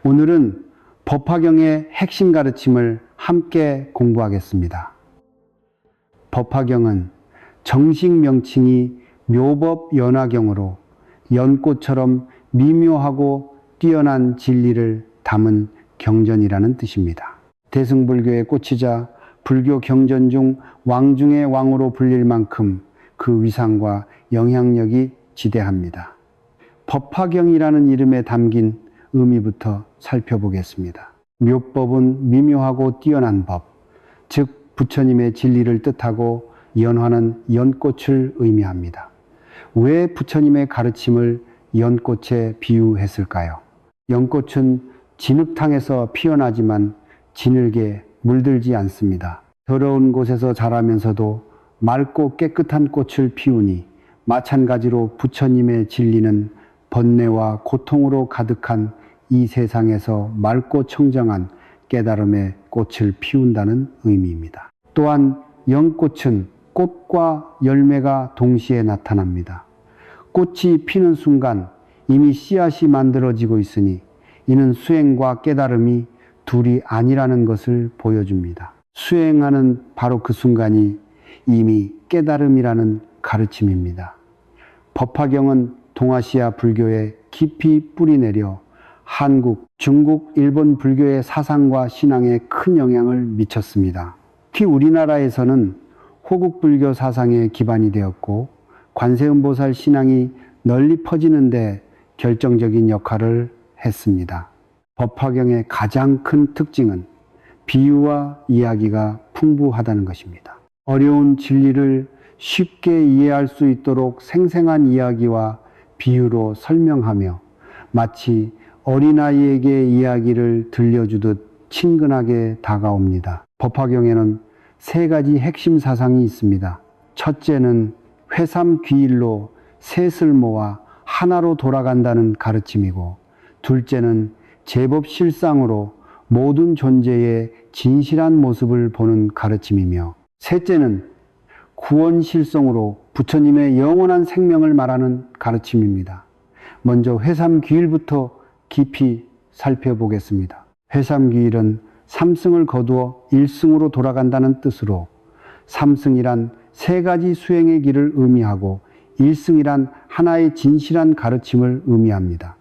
오늘은 법화경의 핵심 가르침을 함께 공부하겠습니다. 법화경은 정식 명칭이 묘법연화경으로 연꽃처럼 미묘하고 뛰어난 진리를 담은 경전이라는 뜻입니다. 대승불교의 꽃이자 불교 경전 중 왕중의 왕으로 불릴 만큼 그 위상과 영향력이 지대합니다. 법화경이라는 이름에 담긴 의미부터 살펴보겠습니다. 묘법은 미묘하고 뛰어난 법, 즉 부처님의 진리를 뜻하고 연화는 연꽃을 의미합니다. 왜 부처님의 가르침을 연꽃에 비유했을까요? 연꽃은 진흙탕에서 피어나지만 진흙에 물들지 않습니다. 더러운 곳에서 자라면서도 맑고 깨끗한 꽃을 피우니 마찬가지로 부처님의 진리는 번뇌와 고통으로 가득한 이 세상에서 맑고 청정한 깨달음의 꽃을 피운다는 의미입니다. 또한 연꽃은 꽃과 열매가 동시에 나타납니다. 꽃이 피는 순간 이미 씨앗이 만들어지고 있으니 이는 수행과 깨달음이 둘이 아니라는 것을 보여줍니다. 수행하는 바로 그 순간이 이미 깨달음이라는 가르침입니다. 법화경은 동아시아 불교에 깊이 뿌리내려 한국, 중국, 일본 불교의 사상과 신앙에 큰 영향을 미쳤습니다. 특히 우리나라에서는 호국 불교 사상에 기반이 되었고 관세음보살 신앙이 널리 퍼지는 데 결정적인 역할을 했습니다. 법화경의 가장 큰 특징은 비유와 이야기가 풍부하다는 것입니다. 어려운 진리를 쉽게 이해할 수 있도록 생생한 이야기와 비유로 설명하며 마치 어린아이에게 이야기를 들려주듯 친근하게 다가옵니다. 법화경에는 세 가지 핵심 사상이 있습니다. 첫째는 회삼귀일로 셋을 모아 하나로 돌아간다는 가르침이고, 둘째는 제법실상으로 모든 존재의 진실한 모습을 보는 가르침이며, 셋째는 구원실성으로 부처님의 영원한 생명을 말하는 가르침입니다. 먼저 회삼귀일부터 깊이 살펴보겠습니다. 회삼귀일은 삼승을 거두어 일승으로 돌아간다는 뜻으로 삼승이란 세 가지 수행의 길을 의미하고 일승이란 하나의 진실한 가르침을 의미합니다.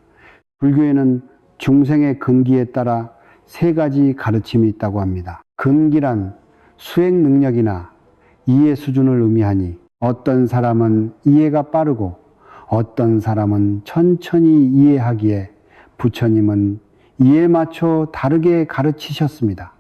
불교에는 중생의 근기에 따라 세 가지 가르침이 있다고 합니다. 근기란 수행 능력이나 이해 수준을 의미하니 어떤 사람은 이해가 빠르고 어떤 사람은 천천히 이해하기에 부처님은 이에 맞춰 다르게 가르치셨습니다.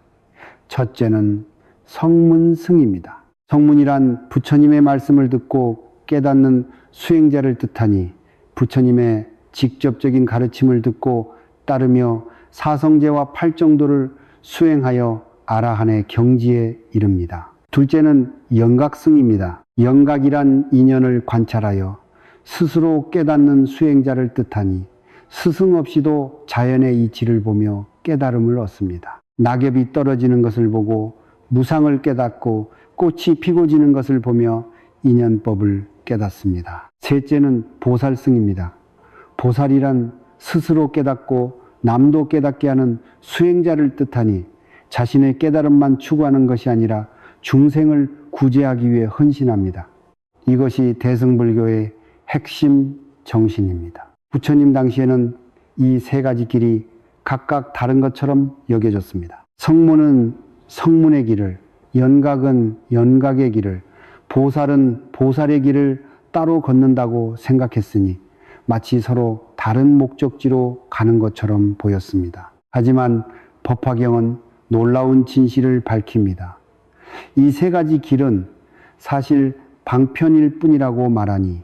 첫째는 성문승입니다. 성문이란 부처님의 말씀을 듣고 깨닫는 수행자를 뜻하니 부처님의 직접적인 가르침을 듣고 따르며 사성제와 팔정도를 수행하여 아라한의 경지에 이릅니다. 둘째는 영각승입니다. 영각이란 인연을 관찰하여 스스로 깨닫는 수행자를 뜻하니 스승 없이도 자연의 이치를 보며 깨달음을 얻습니다. 낙엽이 떨어지는 것을 보고 무상을 깨닫고 꽃이 피고 지는 것을 보며 인연법을 깨닫습니다. 셋째는 보살승입니다. 보살이란 스스로 깨닫고 남도 깨닫게 하는 수행자를 뜻하니 자신의 깨달음만 추구하는 것이 아니라 중생을 구제하기 위해 헌신합니다. 이것이 대승불교의 핵심 정신입니다. 부처님 당시에는 이 세 가지 길이 각각 다른 것처럼 여겨졌습니다. 성문은 성문의 길을, 연각은 연각의 길을, 보살은 보살의 길을 따로 걷는다고 생각했으니 마치 서로 다른 목적지로 가는 것처럼 보였습니다. 하지만 법화경은 놀라운 진실을 밝힙니다. 이 세 가지 길은 사실 방편일 뿐이라고 말하니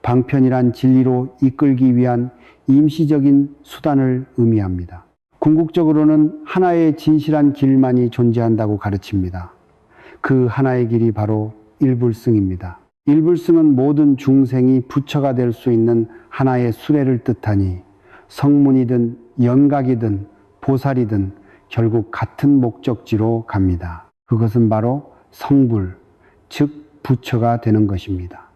방편이란 진리로 이끌기 위한 임시적인 수단을 의미합니다. 궁극적으로는 하나의 진실한 길만이 존재한다고 가르칩니다. 그 하나의 길이 바로 일불승입니다. 일불승은 모든 중생이 부처가 될 수 있는 하나의 수레를 뜻하니 성문이든 연각이든 보살이든 결국 같은 목적지로 갑니다. 그것은 바로 성불, 즉 부처가 되는 것입니다.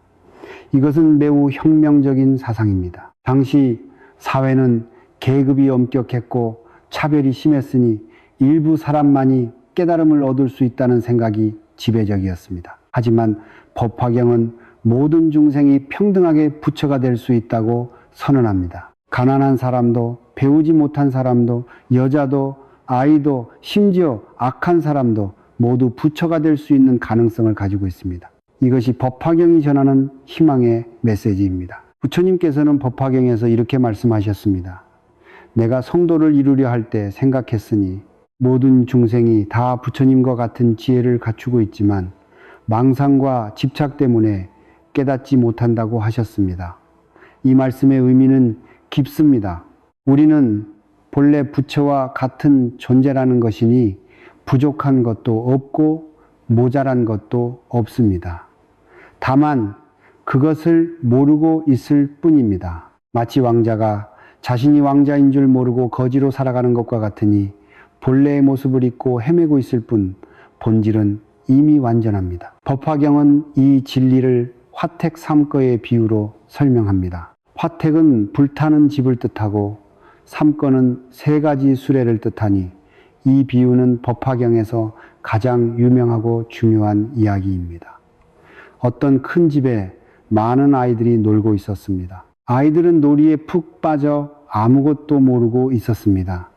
이것은 매우 혁명적인 사상입니다. 당시 사회는 계급이 엄격했고 차별이 심했으니 일부 사람만이 깨달음을 얻을 수 있다는 생각이 지배적이었습니다. 하지만 법화경은 모든 중생이 평등하게 부처가 될 수 있다고 선언합니다. 가난한 사람도, 배우지 못한 사람도, 여자도, 아이도, 심지어 악한 사람도 모두 부처가 될 수 있는 가능성을 가지고 있습니다. 이것이 법화경이 전하는 희망의 메시지입니다. 부처님께서는 법화경에서 이렇게 말씀하셨습니다. 내가 성도를 이루려 할 때 생각했으니 모든 중생이 다 부처님과 같은 지혜를 갖추고 있지만 망상과 집착 때문에 깨닫지 못한다고 하셨습니다. 이 말씀의 의미는 깊습니다. 우리는 본래 부처와 같은 존재라는 것이니 부족한 것도 없고 모자란 것도 없습니다. 다만 그것을 모르고 있을 뿐입니다. 마치 왕자가 자신이 왕자인 줄 모르고 거지로 살아가는 것과 같으니 본래의 모습을 잊고 헤매고 있을 뿐 본질은 이미 완전합니다. 법화경은 이 진리를 화택 삼거의 비유로 설명합니다. 화택은 불타는 집을 뜻하고 삼거는 세 가지 수레를 뜻하니 이 비유는 법화경에서 가장 유명하고 중요한 이야기입니다. 어떤 큰 집에 많은 아이들이 놀고 있었습니다. 아이들은 놀이에 푹 빠져 아무것도 모르고 있었습니다.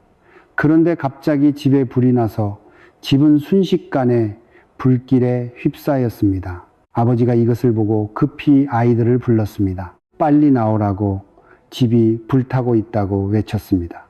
그런데 갑자기 집에 불이 나서 집은 순식간에 불길에 휩싸였습니다. 아버지가 이것을 보고 급히 아이들을 불렀습니다. 빨리 나오라고 집이 불타고 있다고 외쳤습니다.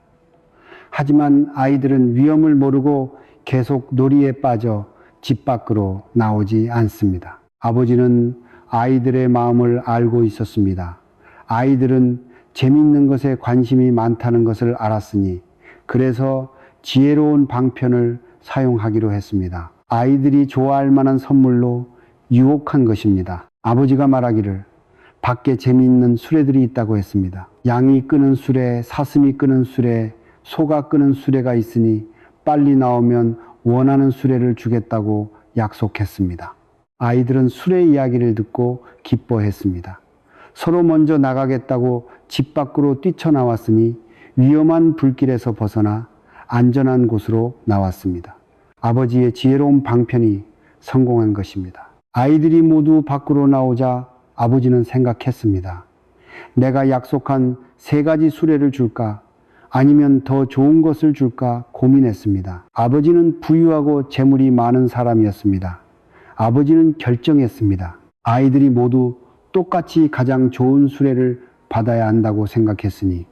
하지만 아이들은 위험을 모르고 계속 놀이에 빠져 집 밖으로 나오지 않습니다. 아버지는 아이들의 마음을 알고 있었습니다. 아이들은 재밌는 것에 관심이 많다는 것을 알았으니 그래서 지혜로운 방편을 사용하기로 했습니다. 아이들이 좋아할 만한 선물로 유혹한 것입니다. 아버지가 말하기를 밖에 재미있는 수레들이 있다고 했습니다. 양이 끄는 수레, 사슴이 끄는 수레, 소가 끄는 수레가 있으니 빨리 나오면 원하는 수레를 주겠다고 약속했습니다. 아이들은 수레 이야기를 듣고 기뻐했습니다. 서로 먼저 나가겠다고 집 밖으로 뛰쳐나왔으니 위험한 불길에서 벗어나 안전한 곳으로 나왔습니다. 아버지의 지혜로운 방편이 성공한 것입니다. 아이들이 모두 밖으로 나오자 아버지는 생각했습니다. 내가 약속한 세 가지 수레를 줄까? 아니면 더 좋은 것을 줄까 고민했습니다. 아버지는 부유하고 재물이 많은 사람이었습니다. 아버지는 결정했습니다. 아이들이 모두 똑같이 가장 좋은 수레를 받아야 한다고 생각했으니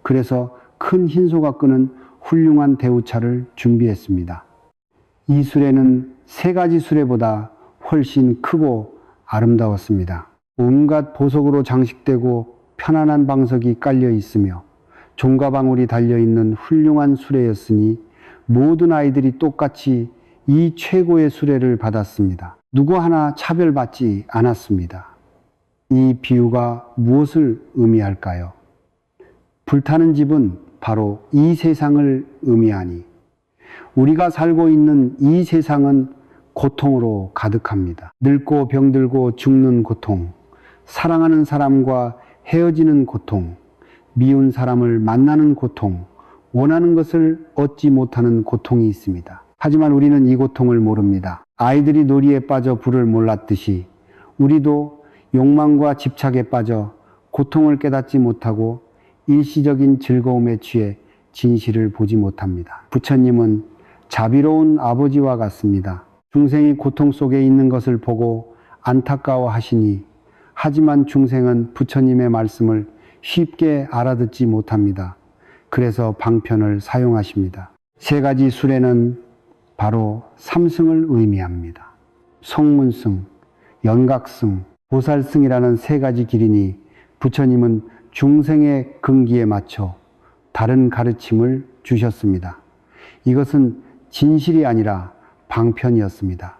그래서 큰 흰소가 끄는 훌륭한 대우차를 준비했습니다. 이 수레는 세 가지 수레보다 훨씬 크고 아름다웠습니다. 온갖 보석으로 장식되고 편안한 방석이 깔려 있으며 종가방울이 달려있는 훌륭한 수레였으니 모든 아이들이 똑같이 이 최고의 수레를 받았습니다. 누구 하나 차별받지 않았습니다. 이 비유가 무엇을 의미할까요? 불타는 집은 바로 이 세상을 의미하니 우리가 살고 있는 이 세상은 고통으로 가득합니다. 늙고 병들고 죽는 고통, 사랑하는 사람과 헤어지는 고통, 미운 사람을 만나는 고통, 원하는 것을 얻지 못하는 고통이 있습니다. 하지만 우리는 이 고통을 모릅니다. 아이들이 놀이에 빠져 불을 몰랐듯이 우리도 욕망과 집착에 빠져 고통을 깨닫지 못하고 일시적인 즐거움에 취해 진실을 보지 못합니다. 부처님은 자비로운 아버지와 같습니다. 중생이 고통 속에 있는 것을 보고 안타까워 하시니 하지만 중생은 부처님의 말씀을 쉽게 알아듣지 못합니다. 그래서 방편을 사용하십니다. 세 가지 수레는 바로 삼승을 의미합니다. 성문승, 연각승, 보살승이라는 세 가지 길이니 부처님은 중생의 근기에 맞춰 다른 가르침을 주셨습니다. 이것은 진실이 아니라 방편이었습니다.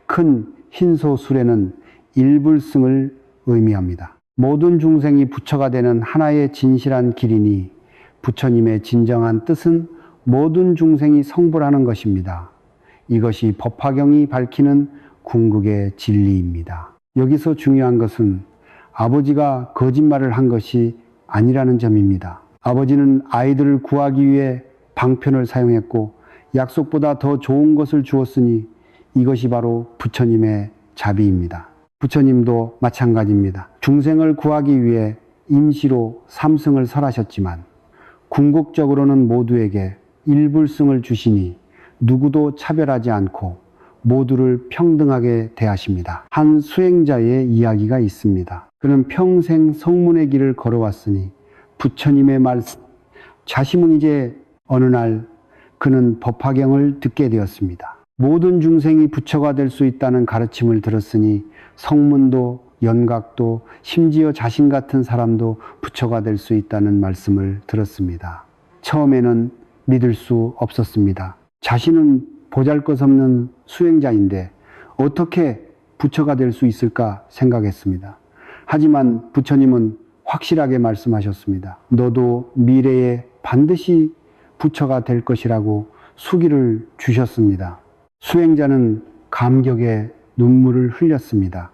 큰 흰소 수레는 일불승을 의미합니다. 모든 중생이 부처가 되는 하나의 진실한 길이니 부처님의 진정한 뜻은 모든 중생이 성불하는 것입니다. 이것이 법화경이 밝히는 궁극의 진리입니다. 여기서 중요한 것은 아버지가 거짓말을 한 것이 아니라는 점입니다. 아버지는 아이들을 구하기 위해 방편을 사용했고 약속보다 더 좋은 것을 주었으니 이것이 바로 부처님의 자비입니다. 부처님도 마찬가지입니다. 중생을 구하기 위해 임시로 삼승을 설하셨지만 궁극적으로는 모두에게 일불승을 주시니 누구도 차별하지 않고 모두를 평등하게 대하십니다. 한 수행자의 이야기가 있습니다. 그는 평생 성문의 길을 걸어왔으니 부처님의 말씀, 자심은 이제 어느 날 그는 법화경을 듣게 되었습니다. 모든 중생이 부처가 될 수 있다는 가르침을 들었으니 성문도 연각도 심지어 자신 같은 사람도 부처가 될 수 있다는 말씀을 들었습니다. 처음에는 믿을 수 없었습니다. 자신은 보잘것없는 수행자인데 어떻게 부처가 될 수 있을까 생각했습니다. 하지만 부처님은 확실하게 말씀하셨습니다. 너도 미래에 반드시 부처가 될 것이라고 수기를 주셨습니다. 수행자는 감격에 눈물을 흘렸습니다.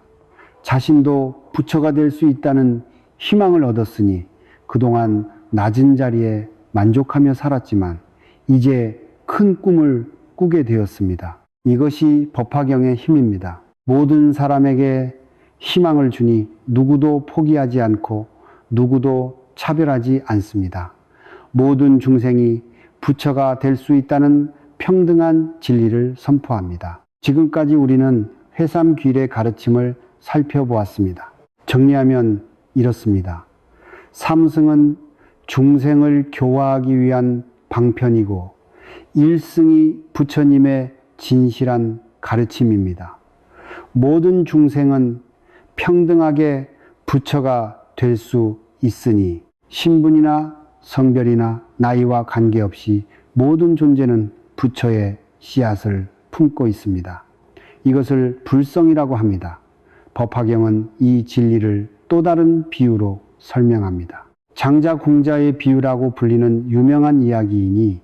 자신도 부처가 될 수 있다는 희망을 얻었으니 그동안 낮은 자리에 만족하며 살았지만 이제 큰 꿈을 꾸게 되었습니다. 이것이 법화경의 힘입니다. 모든 사람에게 희망을 주니 누구도 포기하지 않고 누구도 차별하지 않습니다. 모든 중생이 부처가 될 수 있다는 평등한 진리를 선포합니다. 지금까지 우리는 회삼귀일의 가르침을 살펴보았습니다. 정리하면 이렇습니다. 삼승은 중생을 교화하기 위한 방편이고 일승이 부처님의 진실한 가르침입니다. 모든 중생은 평등하게 부처가 될 수 있으니 신분이나 성별이나 나이와 관계없이 모든 존재는 부처의 씨앗을 품고 있습니다. 이것을 불성이라고 합니다. 법화경은 이 진리를 또 다른 비유로 설명합니다. 장자궁자의 비유라고 불리는 유명한 이야기이니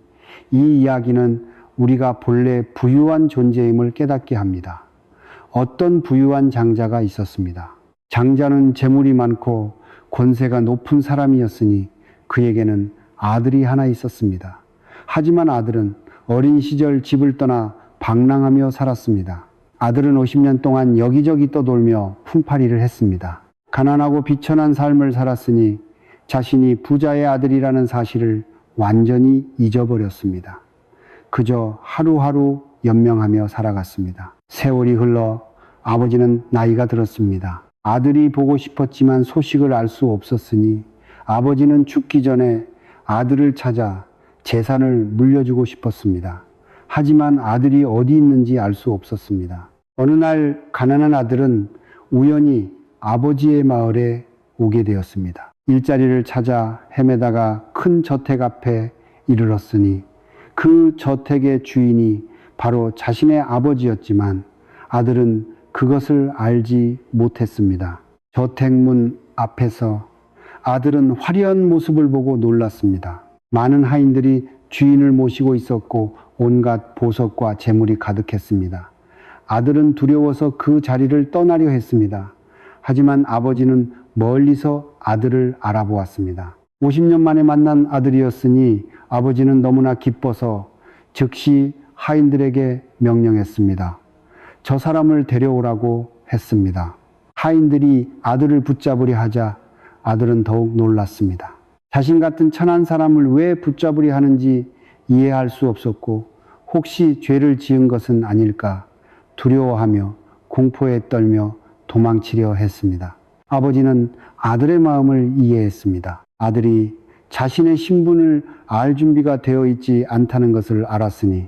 이 이야기는 우리가 본래 부유한 존재임을 깨닫게 합니다. 어떤 부유한 장자가 있었습니다. 장자는 재물이 많고 권세가 높은 사람이었으니 그에게는 아들이 하나 있었습니다. 하지만 아들은 어린 시절 집을 떠나 방랑하며 살았습니다. 아들은 50년 동안 여기저기 떠돌며 품팔이를 했습니다. 가난하고 비천한 삶을 살았으니 자신이 부자의 아들이라는 사실을 완전히 잊어버렸습니다. 그저 하루하루 연명하며 살아갔습니다. 세월이 흘러 아버지는 나이가 들었습니다. 아들이 보고 싶었지만 소식을 알 수 없었으니 아버지는 죽기 전에 아들을 찾아 재산을 물려주고 싶었습니다. 하지만 아들이 어디 있는지 알 수 없었습니다. 어느 날 가난한 아들은 우연히 아버지의 마을에 오게 되었습니다. 일자리를 찾아 헤매다가 큰 저택 앞에 이르렀으니 그 저택의 주인이 바로 자신의 아버지였지만 아들은 그것을 알지 못했습니다. 저택문 앞에서 아들은 화려한 모습을 보고 놀랐습니다. 많은 하인들이 주인을 모시고 있었고 온갖 보석과 재물이 가득했습니다. 아들은 두려워서 그 자리를 떠나려 했습니다. 하지만 아버지는 멀리서 아들을 알아보았습니다. 50년 만에 만난 아들이었으니 아버지는 너무나 기뻐서 즉시 하인들에게 명령했습니다. 저 사람을 데려오라고 했습니다. 하인들이 아들을 붙잡으려 하자 아들은 더욱 놀랐습니다. 자신 같은 천한 사람을 왜 붙잡으려 하는지 이해할 수 없었고 혹시 죄를 지은 것은 아닐까 두려워하며 공포에 떨며 도망치려 했습니다. 아버지는 아들의 마음을 이해했습니다. 아들이 자신의 신분을 알 준비가 되어 있지 않다는 것을 알았으니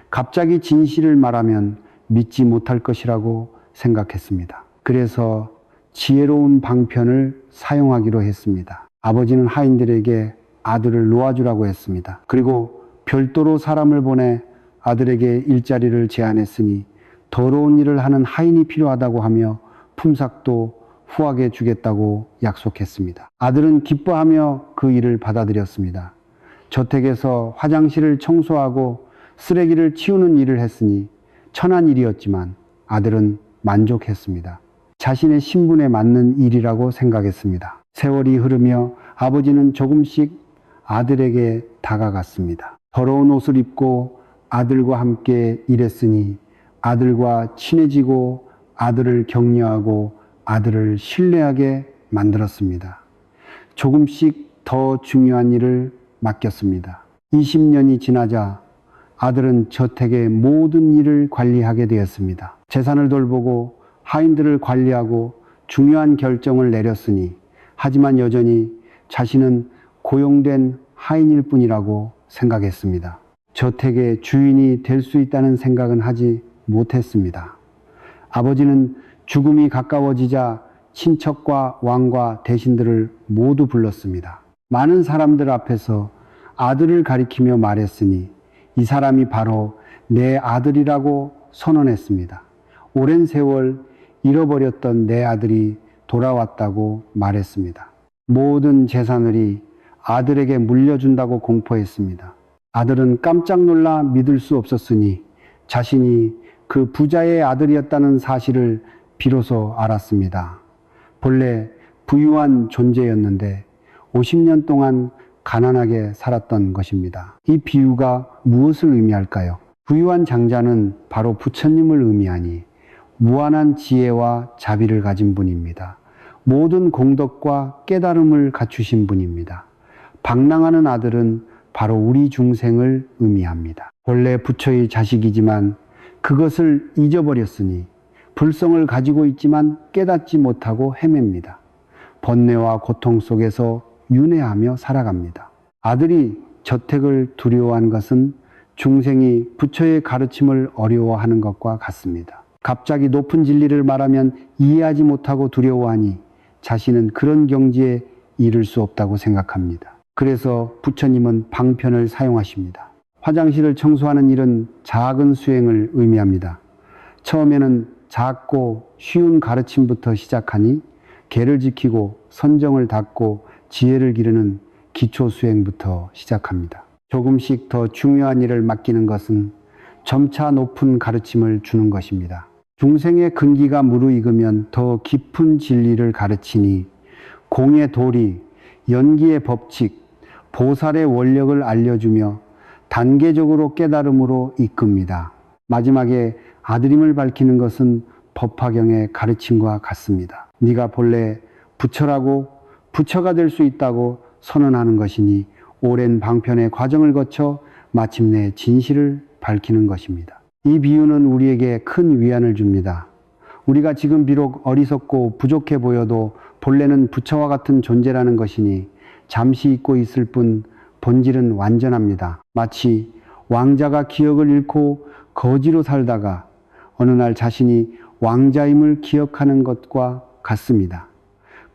갑자기 진실을 말하면 믿지 못할 것이라고 생각했습니다. 그래서 지혜로운 방편을 사용하기로 했습니다. 아버지는 하인들에게 아들을 놓아주라고 했습니다. 그리고 별도로 사람을 보내 아들에게 일자리를 제안했으니 더러운 일을 하는 하인이 필요하다고 하며 품삯도 후하게 주겠다고 약속했습니다. 아들은 기뻐하며 그 일을 받아들였습니다. 저택에서 화장실을 청소하고 쓰레기를 치우는 일을 했으니 천한 일이었지만 아들은 만족했습니다. 자신의 신분에 맞는 일이라고 생각했습니다. 세월이 흐르며 아버지는 조금씩 아들에게 다가갔습니다. 더러운 옷을 입고 아들과 함께 일했으니 아들과 친해지고 아들을 격려하고 아들을 신뢰하게 만들었습니다. 조금씩 더 중요한 일을 맡겼습니다. 20년이 지나자 아들은 저택의 모든 일을 관리하게 되었습니다. 재산을 돌보고 하인들을 관리하고 중요한 결정을 내렸으니 하지만 여전히 자신은 고용된 하인일 뿐이라고 생각했습니다. 저택의 주인이 될 수 있다는 생각은 하지 못했습니다. 아버지는 죽음이 가까워지자 친척과 왕과 대신들을 모두 불렀습니다. 많은 사람들 앞에서 아들을 가리키며 말했으니 이 사람이 바로 내 아들이라고 선언했습니다. 오랜 세월 잃어버렸던 내 아들이 돌아왔다고 말했습니다. 모든 재산을 아들에게 물려준다고 공포했습니다. 아들은 깜짝 놀라 믿을 수 없었으니 자신이 그 부자의 아들이었다는 사실을 비로소 알았습니다. 본래 부유한 존재였는데 50년 동안 가난하게 살았던 것입니다. 이 비유가 무엇을 의미할까요? 부유한 장자는 바로 부처님을 의미하니 무한한 지혜와 자비를 가진 분입니다. 모든 공덕과 깨달음을 갖추신 분입니다. 방랑하는 아들은 바로 우리 중생을 의미합니다. 본래 부처의 자식이지만 그것을 잊어버렸으니 불성을 가지고 있지만 깨닫지 못하고 헤맵니다. 번뇌와 고통 속에서 윤회하며 살아갑니다. 아들이 저택을 두려워한 것은 중생이 부처의 가르침을 어려워하는 것과 같습니다. 갑자기 높은 진리를 말하면 이해하지 못하고 두려워하니 자신은 그런 경지에 이를 수 없다고 생각합니다. 그래서 부처님은 방편을 사용하십니다. 화장실을 청소하는 일은 작은 수행을 의미합니다. 처음에는 작고 쉬운 가르침부터 시작하니 계를 지키고 선정을 닦고 지혜를 기르는 기초 수행부터 시작합니다. 조금씩 더 중요한 일을 맡기는 것은 점차 높은 가르침을 주는 것입니다. 중생의 근기가 무르익으면 더 깊은 진리를 가르치니 공의 도리, 연기의 법칙, 보살의 원력을 알려주며 단계적으로 깨달음으로 이끕니다. 마지막에 아들임을 밝히는 것은 법화경의 가르침과 같습니다. 네가 본래 부처라고 부처가 될 수 있다고 선언하는 것이니 오랜 방편의 과정을 거쳐 마침내 진실을 밝히는 것입니다. 이 비유는 우리에게 큰 위안을 줍니다. 우리가 지금 비록 어리석고 부족해 보여도 본래는 부처와 같은 존재라는 것이니 잠시 잊고 있을 뿐 본질은 완전합니다. 마치 왕자가 기억을 잃고 거지로 살다가 어느 날 자신이 왕자임을 기억하는 것과 같습니다.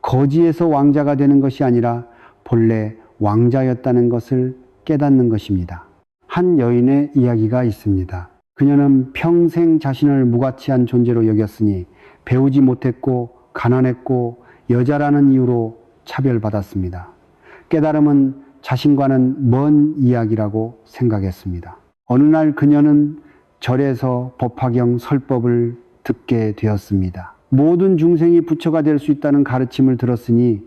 거지에서 왕자가 되는 것이 아니라 본래 왕자였다는 것을 깨닫는 것입니다. 한 여인의 이야기가 있습니다. 그녀는 평생 자신을 무가치한 존재로 여겼으니 배우지 못했고 가난했고 여자라는 이유로 차별받았습니다. 깨달음은 자신과는 먼 이야기라고 생각했습니다. 어느 날 그녀는 절에서 법화경 설법을 듣게 되었습니다. 모든 중생이 부처가 될 수 있다는 가르침을 들었으니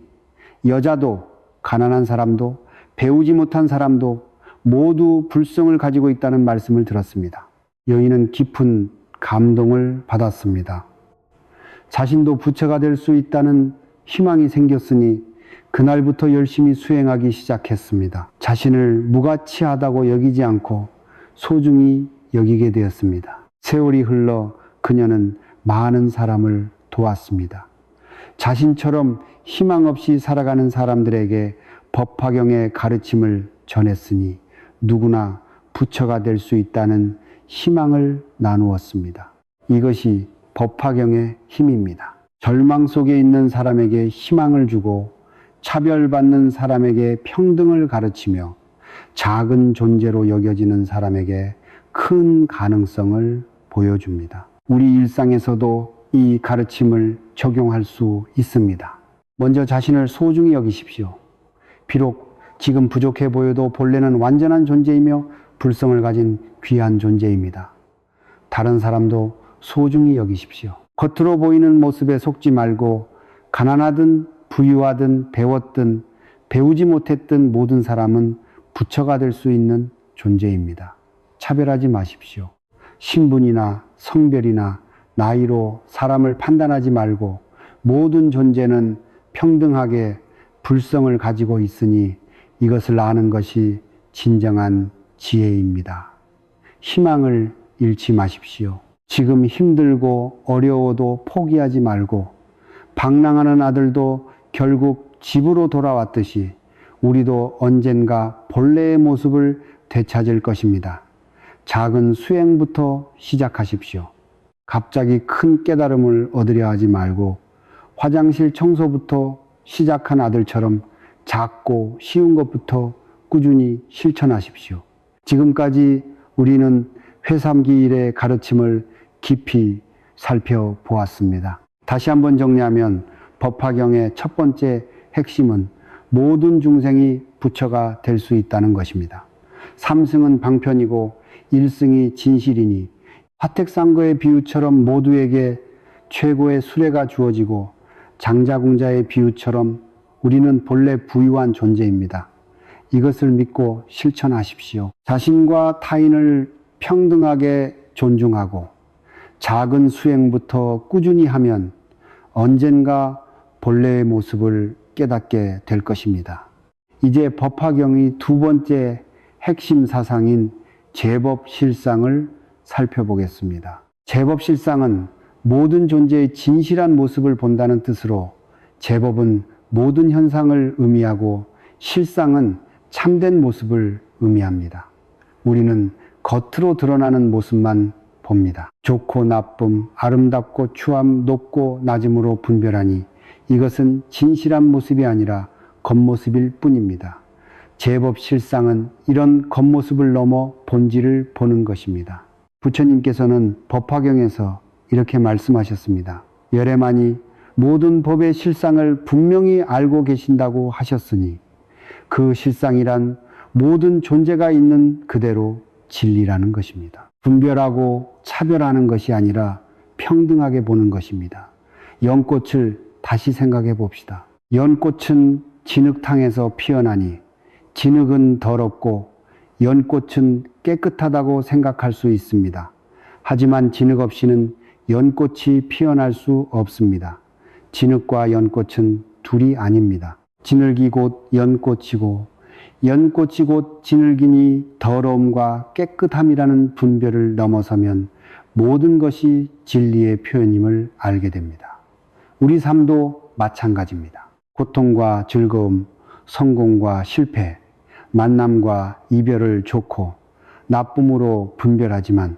여자도 가난한 사람도 배우지 못한 사람도 모두 불성을 가지고 있다는 말씀을 들었습니다. 여인은 깊은 감동을 받았습니다. 자신도 부처가 될 수 있다는 희망이 생겼으니 그날부터 열심히 수행하기 시작했습니다. 자신을 무가치하다고 여기지 않고 소중히 여기게 되었습니다. 세월이 흘러 그녀는 많은 사람을 도왔습니다. 자신처럼 희망 없이 살아가는 사람들에게 법화경의 가르침을 전했으니 누구나 부처가 될 수 있다는 희망을 나누었습니다. 이것이 법화경의 힘입니다. 절망 속에 있는 사람에게 희망을 주고 차별받는 사람에게 평등을 가르치며 작은 존재로 여겨지는 사람에게 큰 가능성을 보여줍니다. 우리 일상에서도 이 가르침을 적용할 수 있습니다. 먼저 자신을 소중히 여기십시오. 비록 지금 부족해 보여도 본래는 완전한 존재이며 불성을 가진 귀한 존재입니다. 다른 사람도 소중히 여기십시오. 겉으로 보이는 모습에 속지 말고 가난하든 부유하든 배웠든 배우지 못했든 모든 사람은 부처가 될 수 있는 존재입니다. 차별하지 마십시오. 신분이나 성별이나 나이로 사람을 판단하지 말고 모든 존재는 평등하게 불성을 가지고 있으니 이것을 아는 것이 진정한 지혜입니다. 희망을 잃지 마십시오. 지금 힘들고 어려워도 포기하지 말고 방랑하는 아들도 결국 집으로 돌아왔듯이 우리도 언젠가 본래의 모습을 되찾을 것입니다. 작은 수행부터 시작하십시오. 갑자기 큰 깨달음을 얻으려 하지 말고 화장실 청소부터 시작한 아들처럼 작고 쉬운 것부터 꾸준히 실천하십시오. 지금까지 우리는 회삼기 일의 가르침을 깊이 살펴보았습니다. 다시 한번 정리하면 법화경의 첫 번째 핵심은 모든 중생이 부처가 될 수 있다는 것입니다. 삼승은 방편이고 일승이 진실이니 화택상거의 비유처럼 모두에게 최고의 수레가 주어지고 장자궁자의 비유처럼 우리는 본래 부유한 존재입니다. 이것을 믿고 실천하십시오. 자신과 타인을 평등하게 존중하고 작은 수행부터 꾸준히 하면 언젠가 본래의 모습을 깨닫게 될 것입니다. 이제 법화경의 두 번째 핵심 사상인 제법실상을 살펴보겠습니다. 제법실상은 모든 존재의 진실한 모습을 본다는 뜻으로 제법은 모든 현상을 의미하고 실상은 참된 모습을 의미합니다. 우리는 겉으로 드러나는 모습만 봅니다. 좋고 나쁨, 아름답고 추함, 높고 낮음으로 분별하니 이것은 진실한 모습이 아니라 겉모습일 뿐입니다. 제법 실상은 이런 겉모습을 넘어 본질을 보는 것입니다. 부처님께서는 법화경에서 이렇게 말씀하셨습니다. 열애만이 모든 법의 실상을 분명히 알고 계신다고 하셨으니 그 실상이란 모든 존재가 있는 그대로 진리라는 것입니다. 분별하고 차별하는 것이 아니라 평등하게 보는 것입니다. 연꽃을 다시 생각해 봅시다. 연꽃은 진흙탕에서 피어나니 진흙은 더럽고 연꽃은 깨끗하다고 생각할 수 있습니다. 하지만 진흙 없이는 연꽃이 피어날 수 없습니다. 진흙과 연꽃은 둘이 아닙니다. 진흙이 곧 연꽃이고 연꽃이 곧 진흙이니 더러움과 깨끗함이라는 분별을 넘어서면 모든 것이 진리의 표현임을 알게 됩니다. 우리 삶도 마찬가지입니다. 고통과 즐거움, 성공과 실패, 만남과 이별을 좋고 나쁨으로 분별하지만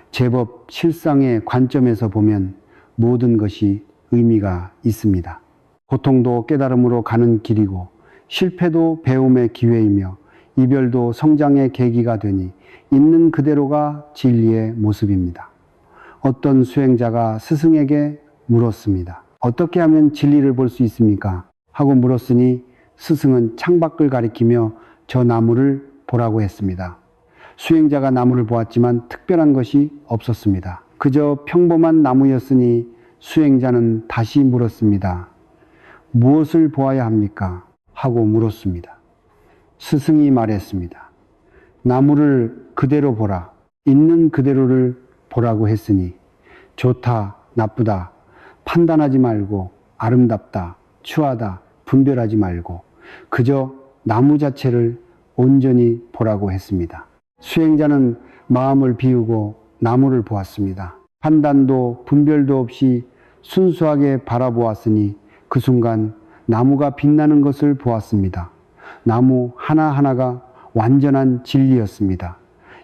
제법 실상의 관점에서 보면 모든 것이 의미가 있습니다. 고통도 깨달음으로 가는 길이고 실패도 배움의 기회이며 이별도 성장의 계기가 되니 있는 그대로가 진리의 모습입니다. 어떤 수행자가 스승에게 물었습니다. 어떻게 하면 진리를 볼 수 있습니까? 하고 물었으니 스승은 창밖을 가리키며 저 나무를 보라고 했습니다. 수행자가 나무를 보았지만 특별한 것이 없었습니다. 그저 평범한 나무였으니 수행자는 다시 물었습니다. 무엇을 보아야 합니까? 하고 물었습니다. 스승이 말했습니다. 나무를 그대로 보라. 있는 그대로를 보라고 했으니 좋다, 나쁘다, 판단하지 말고 아름답다, 추하다, 분별하지 말고 그저 나무 자체를 온전히 보라고 했습니다. 수행자는 마음을 비우고 나무를 보았습니다. 판단도 분별도 없이 순수하게 바라보았으니 그 순간 나무가 빛나는 것을 보았습니다. 나무 하나하나가 완전한 진리였습니다.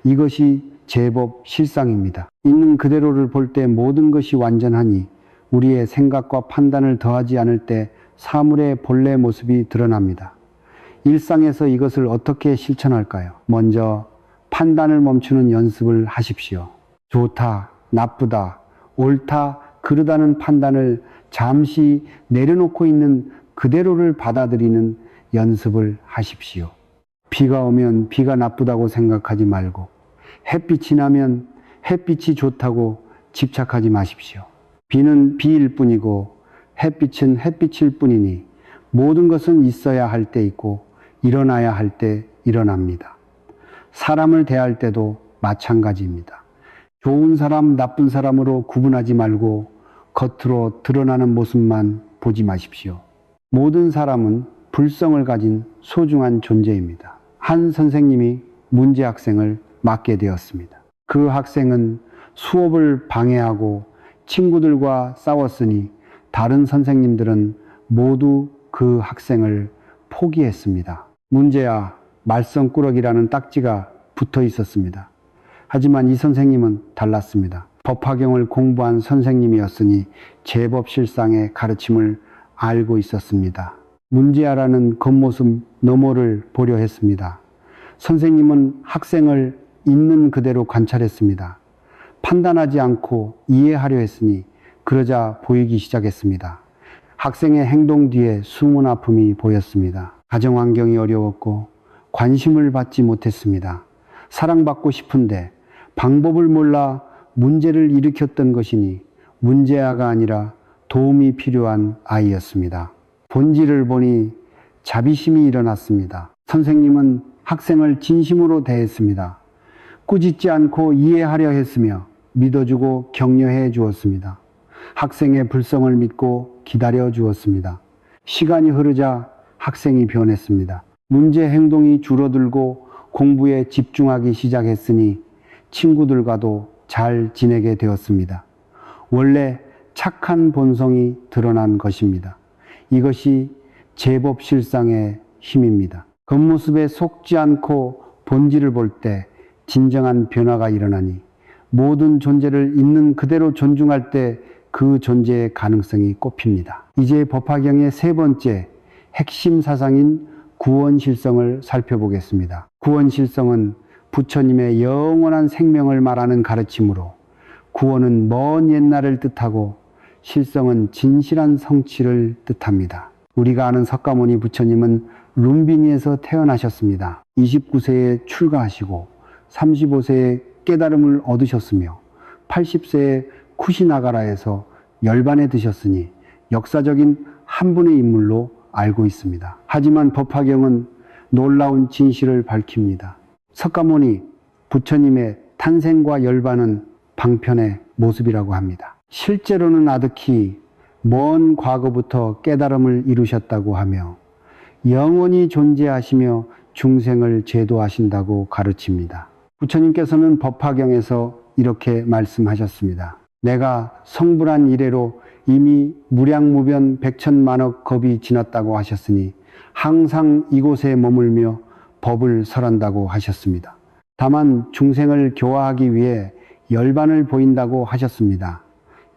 이것이 제법 실상입니다. 있는 그대로를 볼 때 모든 것이 완전하니 우리의 생각과 판단을 더하지 않을 때 사물의 본래 모습이 드러납니다. 일상에서 이것을 어떻게 실천할까요? 먼저 판단을 멈추는 연습을 하십시오. 좋다, 나쁘다, 옳다, 그르다는 판단을 잠시 내려놓고 있는 그대로를 받아들이는 연습을 하십시오. 비가 오면 비가 나쁘다고 생각하지 말고 햇빛이 나면 햇빛이 좋다고 집착하지 마십시오. 비는 비일 뿐이고 햇빛은 햇빛일 뿐이니 모든 것은 있어야 할 때 있고 일어나야 할 때 일어납니다. 사람을 대할 때도 마찬가지입니다. 좋은 사람, 나쁜 사람으로 구분하지 말고 겉으로 드러나는 모습만 보지 마십시오. 모든 사람은 불성을 가진 소중한 존재입니다. 한 선생님이 문제 학생을 맡게 되었습니다. 그 학생은 수업을 방해하고 친구들과 싸웠으니 다른 선생님들은 모두 그 학생을 포기했습니다. 문제야 말썽꾸러기라는 딱지가 붙어 있었습니다. 하지만 이 선생님은 달랐습니다. 법화경을 공부한 선생님이었으니 제법 실상의 가르침을 알고 있었습니다. 문제아라는 겉모습 너머를 보려 했습니다. 선생님은 학생을 있는 그대로 관찰했습니다. 판단하지 않고 이해하려 했으니 그러자 보이기 시작했습니다. 학생의 행동 뒤에 숨은 아픔이 보였습니다. 가정 환경이 어려웠고 관심을 받지 못했습니다. 사랑받고 싶은데 방법을 몰라 문제를 일으켰던 것이니 문제아가 아니라 도움이 필요한 아이였습니다. 본질을 보니 자비심이 일어났습니다. 선생님은 학생을 진심으로 대했습니다. 꾸짖지 않고 이해하려 했으며 믿어주고 격려해 주었습니다. 학생의 불성을 믿고 기다려 주었습니다. 시간이 흐르자 학생이 변했습니다. 문제 행동이 줄어들고 공부에 집중하기 시작했으니 친구들과도 잘 지내게 되었습니다. 원래 착한 본성이 드러난 것입니다. 이것이 제법 실상의 힘입니다. 겉모습에 속지 않고 본질을 볼 때 진정한 변화가 일어나니 모든 존재를 있는 그대로 존중할 때 그 존재의 가능성이 꼽힙니다. 이제 법화경의 세 번째 핵심 사상인 구원실성을 살펴보겠습니다. 구원실성은 부처님의 영원한 생명을 말하는 가르침으로 구원은 먼 옛날을 뜻하고 실성은 진실한 성취를 뜻합니다. 우리가 아는 석가모니 부처님은 룸비니에서 태어나셨습니다. 29세에 출가하시고 35세에 깨달음을 얻으셨으며 80세에 쿠시나가라에서 열반에 드셨으니 역사적인 한 분의 인물로 알고 있습니다. 하지만 법화경은 놀라운 진실을 밝힙니다. 석가모니 부처님의 탄생과 열반은 방편의 모습이라고 합니다. 실제로는 아득히 먼 과거부터 깨달음을 이루셨다고 하며 영원히 존재하시며 중생을 제도하신다고 가르칩니다. 부처님께서는 법화경에서 이렇게 말씀하셨습니다. 내가 성불한 이래로 이미 무량무변 백천만억 겁이 지났다고 하셨으니 항상 이곳에 머물며 법을 설한다고 하셨습니다. 다만 중생을 교화하기 위해 열반을 보인다고 하셨습니다.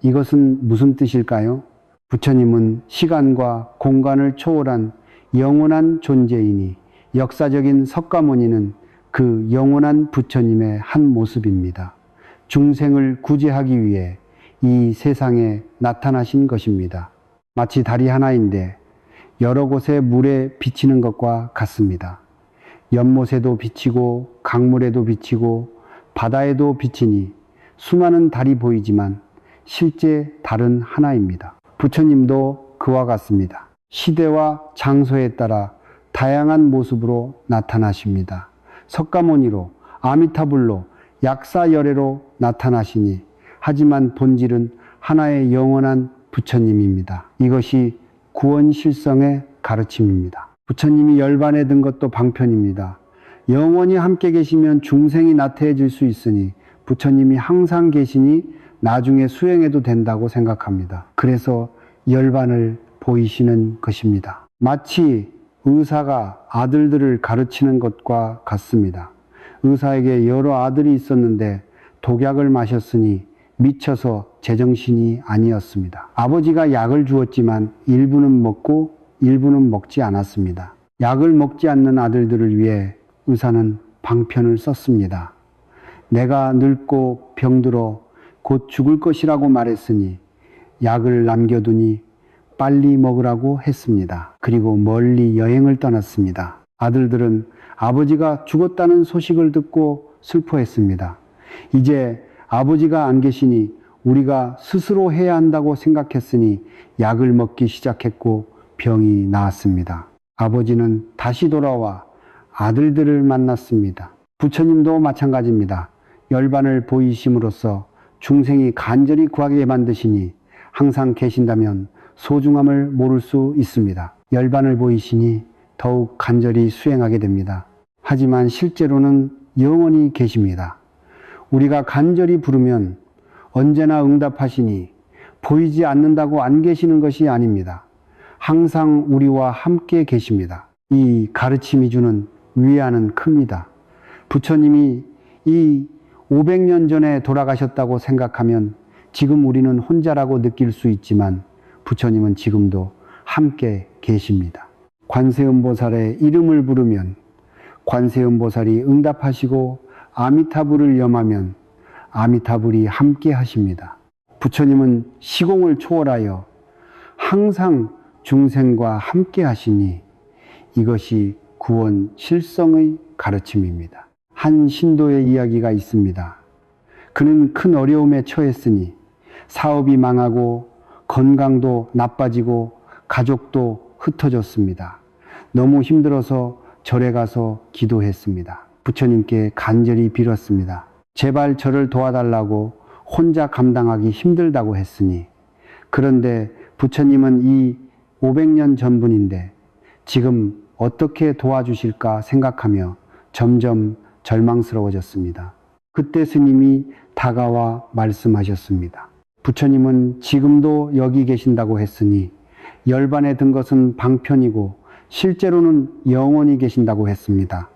이것은 무슨 뜻일까요? 부처님은 시간과 공간을 초월한 영원한 존재이니 역사적인 석가모니는 그 영원한 부처님의 한 모습입니다. 중생을 구제하기 위해 이 세상에 나타나신 것입니다. 마치 달이 하나인데 여러 곳에 물에 비치는 것과 같습니다. 연못에도 비치고 강물에도 비치고 바다에도 비치니 수많은 달이 보이지만 실제 달은 하나입니다. 부처님도 그와 같습니다. 시대와 장소에 따라 다양한 모습으로 나타나십니다. 석가모니로, 아미타불로, 약사열애로 나타나시니 하지만 본질은 하나의 영원한 부처님입니다. 이것이 구원실성의 가르침입니다. 부처님이 열반에 든 것도 방편입니다. 영원히 함께 계시면 중생이 나태해질 수 있으니 부처님이 항상 계시니 나중에 수행해도 된다고 생각합니다. 그래서 열반을 보이시는 것입니다. 마치 의사가 아들들을 가르치는 것과 같습니다. 의사에게 여러 아들이 있었는데 독약을 마셨으니 미쳐서 제정신이 아니었습니다. 아버지가 약을 주었지만 일부는 먹고 일부는 먹지 않았습니다. 약을 먹지 않는 아들들을 위해 의사는 방편을 썼습니다. 내가 늙고 병들어 곧 죽을 것이라고 말했으니 약을 남겨두니 빨리 먹으라고 했습니다. 그리고 멀리 여행을 떠났습니다. 아들들은 아버지가 죽었다는 소식을 듣고 슬퍼했습니다. 이제 아버지가 안 계시니 우리가 스스로 해야 한다고 생각했으니 약을 먹기 시작했고 병이 나았습니다. 아버지는 다시 돌아와 아들들을 만났습니다. 부처님도 마찬가지입니다. 열반을 보이심으로써 중생이 간절히 구하게 만드시니 항상 계신다면 소중함을 모를 수 있습니다. 열반을 보이시니 더욱 간절히 수행하게 됩니다. 하지만 실제로는 영원히 계십니다. 우리가 간절히 부르면 언제나 응답하시니 보이지 않는다고 안 계시는 것이 아닙니다. 항상 우리와 함께 계십니다. 이 가르침이 주는 위안은 큽니다. 부처님이 이 500년 전에 돌아가셨다고 생각하면 지금 우리는 혼자라고 느낄 수 있지만 부처님은 지금도 함께 계십니다. 관세음보살의 이름을 부르면 관세음보살이 응답하시고 아미타불을 염하면 아미타불이 함께 하십니다. 부처님은 시공을 초월하여 항상 중생과 함께 하시니 이것이 구원 실성의 가르침입니다. 한 신도의 이야기가 있습니다. 그는 큰 어려움에 처했으니 사업이 망하고 건강도 나빠지고 가족도 흩어졌습니다. 너무 힘들어서 절에 가서 기도했습니다. 부처님께 간절히 빌었습니다. 제발 저를 도와달라고 혼자 감당하기 힘들다고 했으니 그런데 부처님은 이 500년 전분인데 지금 어떻게 도와주실까 생각하며 점점 절망스러워졌습니다. 그때 스님이 다가와 말씀하셨습니다. 부처님은 지금도 여기 계신다고 했으니 열반에 든 것은 방편이고 실제로는 영원히 계신다고 했습니다.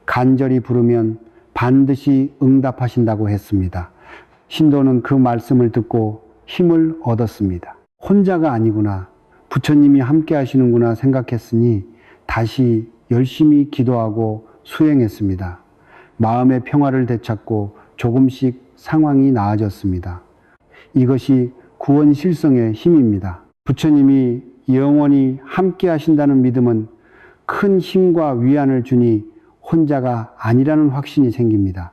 간절히 부르면 반드시 응답하신다고 했습니다. 신도는 그 말씀을 듣고 힘을 얻었습니다. 혼자가 아니구나, 부처님이 함께 하시는구나 생각했으니 다시 열심히 기도하고 수행했습니다. 마음의 평화를 되찾고 조금씩 상황이 나아졌습니다. 이것이 구원 실성의 힘입니다. 부처님이 영원히 함께 하신다는 믿음은 큰 힘과 위안을 주니 혼자가 아니라는 확신이 생깁니다.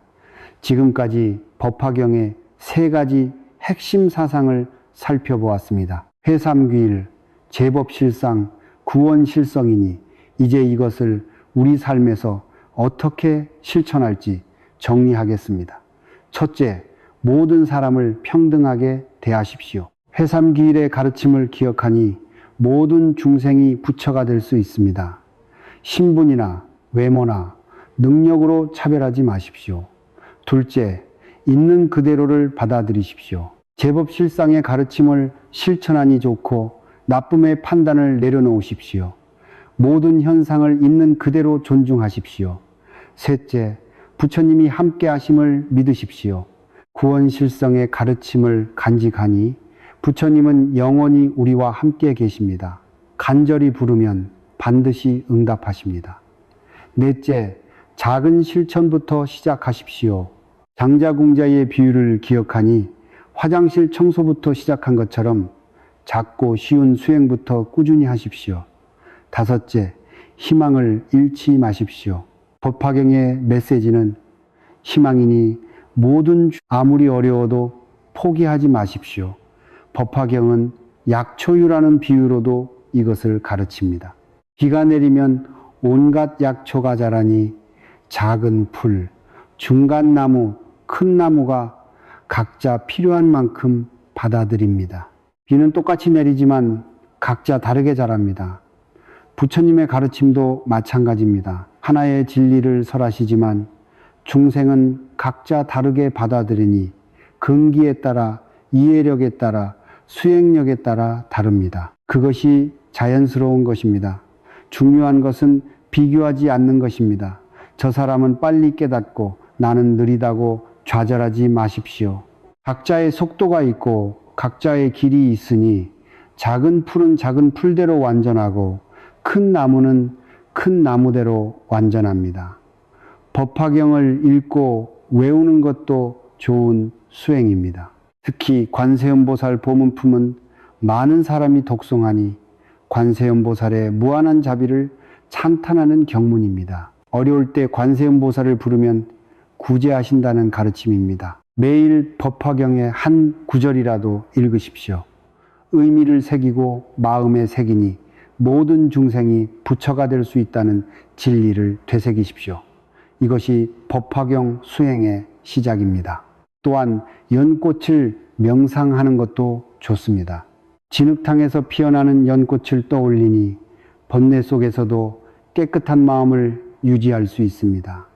지금까지 법화경의 3가지 핵심 사상을 살펴보았습니다. 회삼귀일, 제법실상, 구원실성이니 이제 이것을 우리 삶에서 어떻게 실천할지 정리하겠습니다. 첫째, 모든 사람을 평등하게 대하십시오. 회삼귀일의 가르침을 기억하니 모든 중생이 부처가 될 수 있습니다. 신분이나 외모나 능력으로 차별하지 마십시오. 둘째, 있는 그대로를 받아들이십시오. 제법실상의 가르침을 실천하니 좋고 나쁨의 판단을 내려놓으십시오. 모든 현상을 있는 그대로 존중하십시오. 셋째, 부처님이 함께 하심을 믿으십시오. 구원실성의 가르침을 간직하니 부처님은 영원히 우리와 함께 계십니다. 간절히 부르면 반드시 응답하십니다. 넷째, 작은 실천부터 시작하십시오. 장자궁자의 비유를 기억하니 화장실 청소부터 시작한 것처럼 작고 쉬운 수행부터 꾸준히 하십시오. 다섯째, 희망을 잃지 마십시오. 법화경의 메시지는 희망이니 아무리 어려워도 포기하지 마십시오. 법화경은 약초유라는 비유로도 이것을 가르칩니다. 비가 내리면 온갖 약초가 자라니 작은 풀, 중간 나무, 큰 나무가 각자 필요한 만큼 받아들입니다. 비는 똑같이 내리지만 각자 다르게 자랍니다. 부처님의 가르침도 마찬가지입니다. 하나의 진리를 설하시지만 중생은 각자 다르게 받아들이니 근기에 따라, 이해력에 따라, 수행력에 따라 다릅니다. 그것이 자연스러운 것입니다. 중요한 것은 비교하지 않는 것입니다. 저 사람은 빨리 깨닫고 나는 느리다고 좌절하지 마십시오. 각자의 속도가 있고 각자의 길이 있으니 작은 풀은 작은 풀대로 완전하고 큰 나무는 큰 나무대로 완전합니다. 법화경을 읽고 외우는 것도 좋은 수행입니다. 특히 관세음보살 보문품은 많은 사람이 독송하니 관세음보살의 무한한 자비를 찬탄하는 경문입니다. 어려울 때 관세음보살을 부르면 구제하신다는 가르침입니다. 매일 법화경의 한 구절이라도 읽으십시오. 의미를 새기고 마음에 새기니 모든 중생이 부처가 될 수 있다는 진리를 되새기십시오. 이것이 법화경 수행의 시작입니다. 또한 연꽃을 명상하는 것도 좋습니다. 진흙탕에서 피어나는 연꽃을 떠올리니 번뇌 속에서도 깨끗한 마음을 유지할 수 있습니다.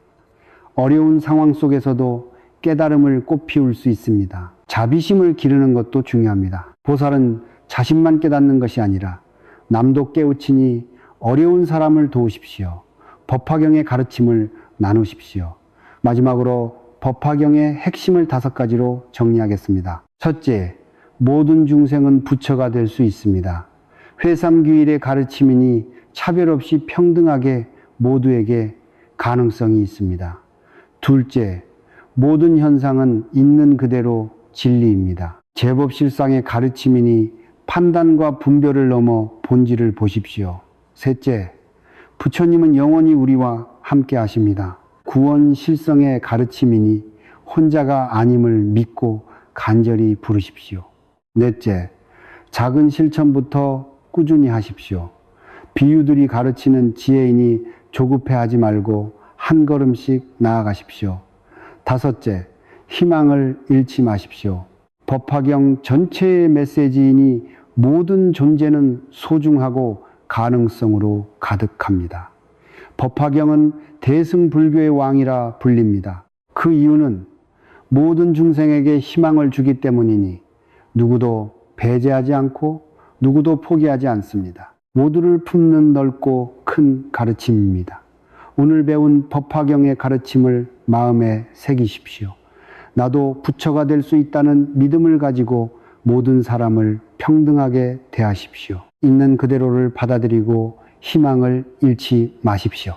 어려운 상황 속에서도 깨달음을 꽃피울 수 있습니다. 자비심을 기르는 것도 중요합니다. 보살은 자신만 깨닫는 것이 아니라 남도 깨우치니 어려운 사람을 도우십시오. 법화경의 가르침을 나누십시오. 마지막으로 법화경의 핵심을 5가지로 정리하겠습니다. 첫째, 모든 중생은 부처가 될 수 있습니다. 회삼규일의 가르침이니 차별 없이 평등하게 모두에게 가능성이 있습니다. 둘째, 모든 현상은 있는 그대로 진리입니다. 제법실상의 가르침이니 판단과 분별을 넘어 본질을 보십시오. 셋째, 부처님은 영원히 우리와 함께 하십니다. 구원실성의 가르침이니 혼자가 아님을 믿고 간절히 부르십시오. 넷째, 작은 실천부터 꾸준히 하십시오. 비유들이 가르치는 지혜이니 조급해하지 말고 한 걸음씩 나아가십시오. 다섯째, 희망을 잃지 마십시오. 법화경 전체의 메시지이니 모든 존재는 소중하고 가능성으로 가득합니다. 법화경은 대승불교의 왕이라 불립니다. 그 이유는 모든 중생에게 희망을 주기 때문이니 누구도 배제하지 않고 누구도 포기하지 않습니다. 모두를 품는 넓고 큰 가르침입니다. 오늘 배운 법화경의 가르침을 마음에 새기십시오. 나도 부처가 될 수 있다는 믿음을 가지고 모든 사람을 평등하게 대하십시오. 있는 그대로를 받아들이고 희망을 잃지 마십시오.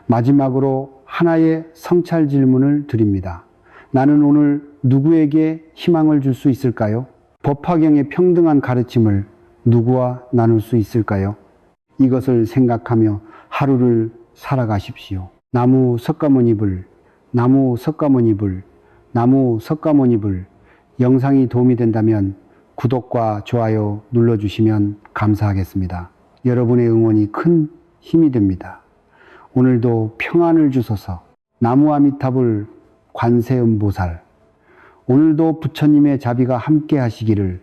마지막으로 하나의 성찰 질문을 드립니다. 나는 오늘 누구에게 희망을 줄 수 있을까요? 법화경의 평등한 가르침을 누구와 나눌 수 있을까요? 이것을 생각하며 하루를 살아가십시오. 나무 석가모니불, 나무 석가모니불, 나무 석가모니불. 영상이 도움이 된다면 구독과 좋아요 눌러주시면 감사하겠습니다. 여러분의 응원이 큰 힘이 됩니다. 오늘도 평안을 주소서. 나무아미타불 관세음보살. 오늘도 부처님의 자비가 함께 하시기를